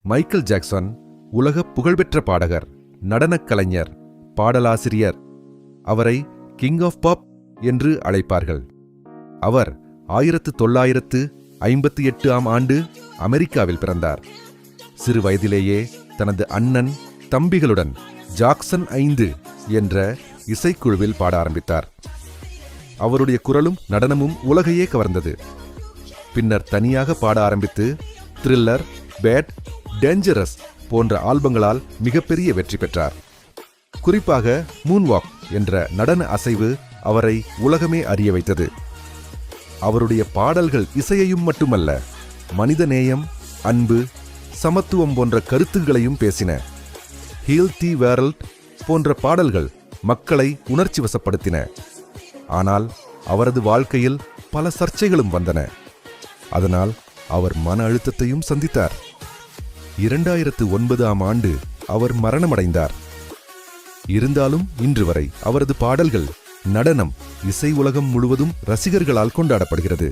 Michael Jackson உலக புகழ்பெற்ற பாடகர், நடனக் கலைஞர், பாடலாசிரியர். அவரை கிங் ஆஃப் பாப் என்று அழைப்பார்கள். அவர் 1958ஆம் ஆண்டு அமெரிக்காவில் பிறந்தார். சிறு வயதிலேயே தனது அண்ணன், தம்பிகளுடன் ஜாக்சன் 5 என்ற இசைக்குழுவில் பாட ஆரம்பித்தார். அவருடைய குரலும் நடனமும் உலகையே கவர்ந்தது. பின்னர் தனியாக பாட ஆரம்பித்து த்ரில்லர், பேட், டேஞ்சரஸ் போன்ற ஆல்பங்களால் மிகப்பெரிய வெற்றி பெற்றார். குறிப்பாக மூன்வாக் என்ற நடன அசைவு அவரை உலகமே அறிய வைத்தது. அவருடைய பாடல்கள் இசையையும் மட்டுமல்ல, மனிதநேயம், அன்பு, சமத்துவம் போன்ற கருத்துகளையும் பேசின. ஹீல் தி வேர்ல்ட் போன்ற பாடல்கள் மக்களை உணர்ச்சி வசப்படுத்தின. ஆனால் அவரது வாழ்க்கையில் பல சர்ச்சைகளும் வந்தன. அதனால் அவர் மன அழுத்தத்தையும் சந்தித்தார். 2009ஆம் ஆண்டு அவர் மரணமடைந்தார். இருந்தாலும் இன்று வரை அவரது பாடல்கள், நடனம், இசை உலகம் முழுவதும் ரசிகர்களால் கொண்டாடப்படுகிறது.